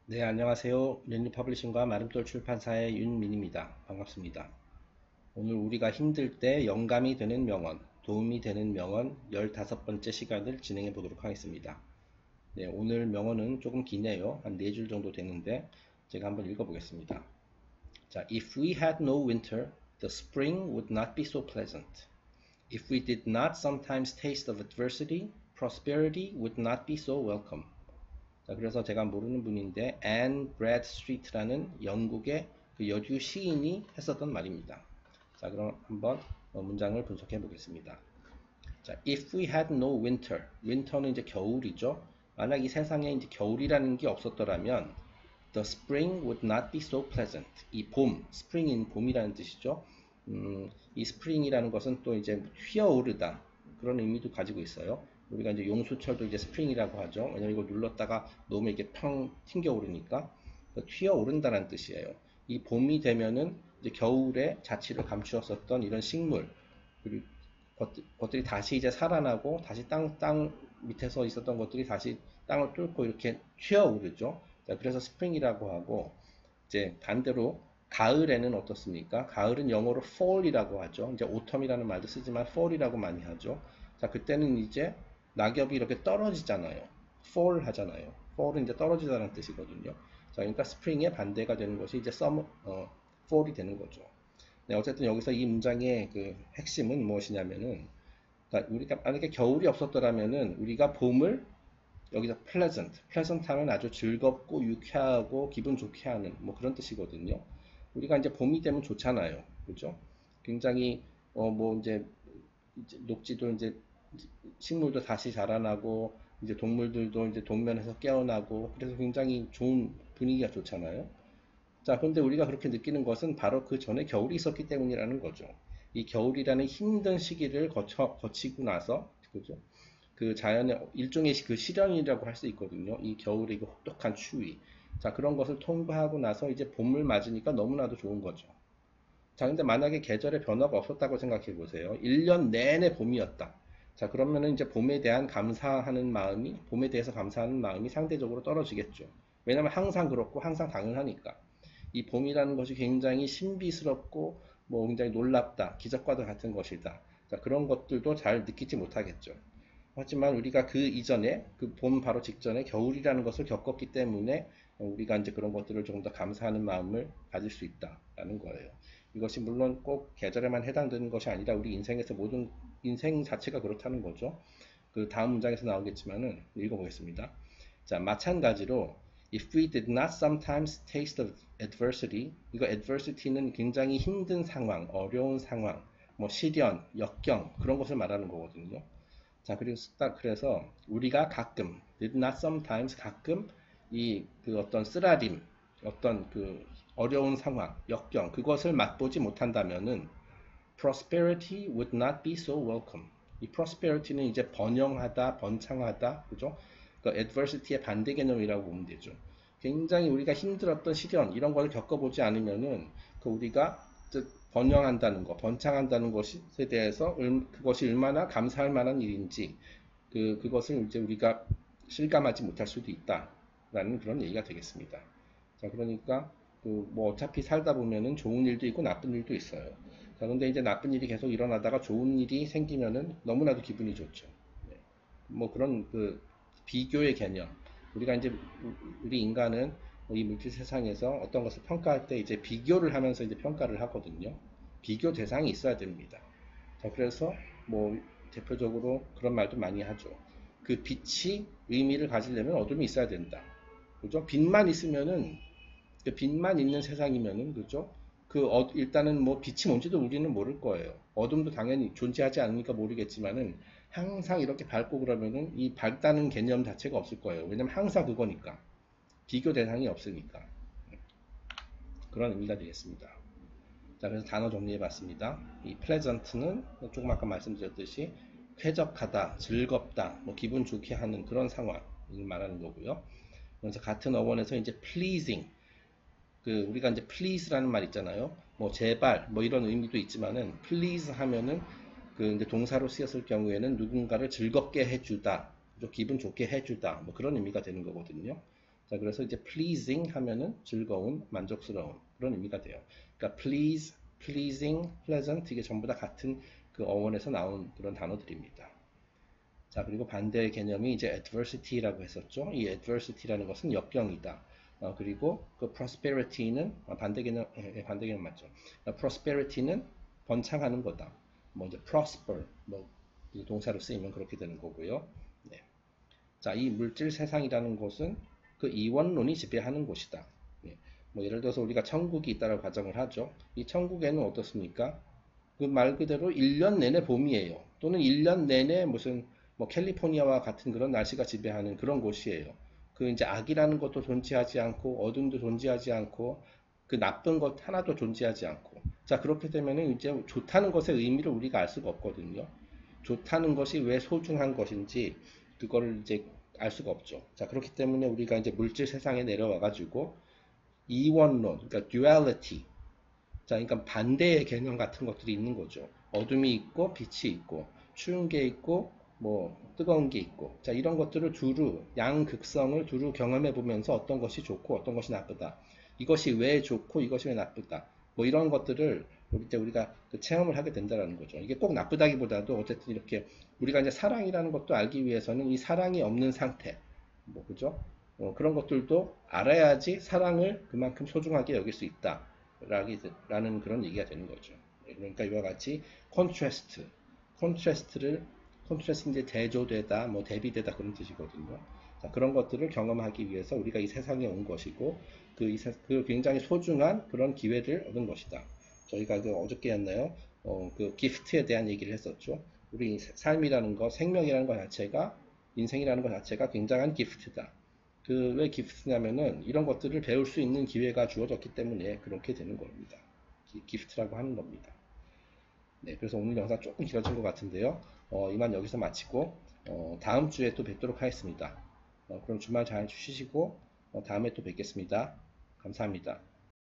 네, 안녕하세요. 랜리 퍼블리싱과 마름돌 출판사의 윤민입니다. 반갑습니다. 오늘 우리가 힘들 때 영감이 되는 명언, 도움이 되는 명언 15번째 시간을 진행해 보도록 하겠습니다. 네, 오늘 명언은 조금 기네요. 한 4줄 정도 되는데 제가 한번 읽어 보겠습니다. 자, If we had no winter, the spring would not be so pleasant. If we did not sometimes taste of adversity, prosperity would not be so welcome. 자, 그래서 제가 모르는 분인데 앤 브래드스트리트라는 영국의 그 여주 시인이 했었던 말입니다. 자, 그럼 한번 문장을 분석해 보겠습니다. 자, if we had no winter, winter는 이제 겨울이죠. 만약 이 세상에 이제 겨울이라는 게 없었더라면 the spring would not be so pleasant. 이 봄, spring인 봄이라는 뜻이죠. 이 spring이라는 것은 또 이제 휘어오르다 그런 의미도 가지고 있어요. 우리가 이제 용수철도 이제 스프링이라고 하죠. 왜냐면 이걸 눌렀다가 놓으면 이게 평 튕겨 오르니까 튀어오른다는 뜻이에요. 이 봄이 되면은 이제 겨울에 자취를 감추었었던 이런 식물 그리고 것들이 다시 이제 살아나고 다시 땅 밑에서 있었던 것들이 다시 땅을 뚫고 이렇게 튀어오르죠. 자, 그래서 스프링이라고 하고 이제 반대로 가을에는 어떻습니까? 가을은 영어로 fall이라고 하죠. 이제 autumn이라는 말도 쓰지만 fall이라고 많이 하죠. 자, 그때는 이제 낙엽이 이렇게 떨어지잖아요. fall 하잖아요. fall은 이제 떨어지다는 뜻이거든요. 자, 그러니까 spring의 반대가 되는 것이 이제 fall이 되는 거죠. 네, 어쨌든 여기서 이 문장의 그 핵심은 무엇이냐면은, 그러니까 우리가 만약에 겨울이 없었더라면은 우리가 봄을 여기서 pleasant 하면 아주 즐겁고 유쾌하고 기분 좋게 하는 뭐 그런 뜻이거든요. 우리가 이제 봄이 되면 좋잖아요. 그죠? 굉장히 뭐 이제 녹지도 이제 식물도 다시 자라나고 이제 동물들도 이제 동면에서 깨어나고 그래서 굉장히 좋은 분위기가 좋잖아요. 자, 그런데 우리가 그렇게 느끼는 것은 바로 그 전에 겨울이 있었기 때문이라는 거죠. 이 겨울이라는 힘든 시기를 거치고 나서, 그죠? 그 자연의 일종의 그 실현이라고 할 수 있거든요. 이 겨울의 그 혹독한 추위. 자, 그런 것을 통과하고 나서 이제 봄을 맞으니까 너무나도 좋은 거죠. 자, 근데 만약에 계절의 변화가 없었다고 생각해 보세요. 1년 내내 봄이었다. 자, 그러면은 이제 봄에 대한 감사하는 마음이, 봄에 대해서 감사하는 마음이 상대적으로 떨어지겠죠. 왜냐면 항상 그렇고 항상 당연하니까. 이 봄이라는 것이 굉장히 신비스럽고 뭐 굉장히 놀랍다, 기적과도 같은 것이다. 자, 그런 것들도 잘 느끼지 못하겠죠. 하지만 우리가 그 이전에, 그 봄 바로 직전에 겨울이라는 것을 겪었기 때문에 우리가 이제 그런 것들을 조금 더 감사하는 마음을 가질 수 있다라는 거예요. 이것이 물론 꼭 계절에만 해당되는 것이 아니라 우리 인생에서 모든 인생 자체가 그렇다는 거죠. 그 다음 문장에서 나오겠지만은 읽어보겠습니다. 자, 마찬가지로 if we did not sometimes taste of adversity, 이거 adversity는 굉장히 힘든 상황, 어려운 상황, 뭐 시련, 역경 그런 것을 말하는 거거든요. 자, 그래서 우리가 가끔, did not sometimes 가끔 이 그 어떤 쓰라림, 어떤 그 어려운 상황, 역경 그것을 맛보지 못한다면은 prosperity would not be so welcome. 이 prosperity는 이제 번영하다, 번창하다, 그죠? 그 adversity의 반대 개념이라고 보면 되죠. 굉장히 우리가 힘들었던 시련 이런 걸 겪어보지 않으면은 그 우리가 번영한다는 것, 번창한다는 것에 대해서 그것이 얼마나 감사할 만한 일인지 그것을 이제 우리가 실감하지 못할 수도 있다라는 그런 얘기가 되겠습니다. 자, 그러니까 뭐 어차피 살다 보면은 좋은 일도 있고 나쁜 일도 있어요. 자, 근데 이제 나쁜 일이 계속 일어나다가 좋은 일이 생기면은 너무나도 기분이 좋죠. 네. 뭐 그런 그 비교의 개념. 우리가 이제 우리 인간은 이 물질 세상에서 어떤 것을 평가할 때 이제 비교를 하면서 이제 평가를 하거든요. 비교 대상이 있어야 됩니다. 자, 그래서 뭐 대표적으로 그런 말도 많이 하죠. 그 빛이 의미를 가지려면 어둠이 있어야 된다. 그죠? 빛만 있으면은 그 빛만 있는 세상이면은 그죠? 일단은 뭐 빛이 뭔지도 우리는 모를 거예요. 어둠도 당연히 존재하지 않으니까 모르겠지만은 항상 이렇게 밝고 그러면은 이 밝다는 개념 자체가 없을 거예요. 왜냐면 항상 그거니까. 비교 대상이 없으니까. 그런 의미가 되겠습니다. 자, 그래서 단어 정리해 봤습니다. 이 pleasant는 조금 아까 말씀드렸듯이 쾌적하다, 즐겁다, 뭐 기분 좋게 하는 그런 상황을 말하는 거고요. 그래서 같은 어원에서 이제 pleasing, 그 우리가 이제 please라는 말 있잖아요. 뭐 제발 뭐 이런 의미도 있지만은 please 하면은 그 이제 동사로 쓰였을 경우에는 누군가를 즐겁게 해주다, 기분 좋게 해주다, 뭐 그런 의미가 되는 거거든요. 자, 그래서 이제 pleasing 하면은 즐거운, 만족스러운 그런 의미가 돼요. 그러니까 please, pleasing, pleasant 이게 전부 다 같은 그 어원에서 나온 그런 단어들입니다. 자, 그리고 반대의 개념이 이제 adversity라고 했었죠. 이 adversity라는 것은 역경이다. 그리고 그 prosperity는 반대 개념, 반대 개념 맞죠. prosperity는 번창하는 거다. 뭐 이제 prosper, 뭐 동사로 쓰이면 그렇게 되는 거고요. 네. 자, 이 물질 세상이라는 것은 그 이원론이 지배하는 곳이다. 네. 뭐 예를 들어서 우리가 천국이 있다고 가정을 하죠. 이 천국에는 어떻습니까? 그 말 그대로 1년 내내 봄이에요. 또는 1년 내내 무슨 뭐 캘리포니아와 같은 그런 날씨가 지배하는 그런 곳이에요. 그 이제 악이라는 것도 존재하지 않고 어둠도 존재하지 않고 그 나쁜 것 하나도 존재하지 않고 자 그렇게 되면은 이제 좋다는 것의 의미를 우리가 알 수가 없거든요. 좋다는 것이 왜 소중한 것인지 그거를 이제 알 수가 없죠. 자 그렇기 때문에 우리가 이제 물질 세상에 내려와 가지고 이원론 그러니까 duality 자, 그러니까 반대의 개념 같은 것들이 있는 거죠. 어둠이 있고 빛이 있고 추운 게 있고 뭐 뜨거운 게 있고 자 이런 것들을 두루 양극성을 두루 경험해 보면서 어떤 것이 좋고 어떤 것이 나쁘다. 이것이 왜 좋고 이것이 왜 나쁘다. 뭐 이런 것들을 이제 우리가 그 체험을 하게 된다는 거죠. 이게 꼭 나쁘다기보다도 어쨌든 이렇게 우리가 이제 사랑이라는 것도 알기 위해서는 이 사랑이 없는 상태, 뭐 그죠? 그런 것들도 알아야지 사랑을 그만큼 소중하게 여길 수 있다. 라는 그런 얘기가 되는 거죠. 그러니까 이와 같이 컨트레스트, 컨트레스트를 컨트레스트 이제 대조되다, 뭐 대비되다 그런 뜻이거든요. 자, 그런 것들을 경험하기 위해서 우리가 이 세상에 온 것이고 그 굉장히 소중한 그런 기회를 얻은 것이다. 저희가 그 어저께였나요? 그 기프트에 대한 얘기를 했었죠. 우리 삶이라는 것, 생명이라는 것 자체가 인생이라는 것 자체가 굉장한 기프트다. 그 왜 기프트냐면은 이런 것들을 배울 수 있는 기회가 주어졌기 때문에 그렇게 되는 겁니다. 기프트라고 하는 겁니다. 네, 그래서 오늘 영상 조금 길어진 것 같은데요. 이만 여기서 마치고 다음 주에 또 뵙도록 하겠습니다. 그럼 주말 잘 쉬시고 다음에 또 뵙겠습니다. 감사합니다.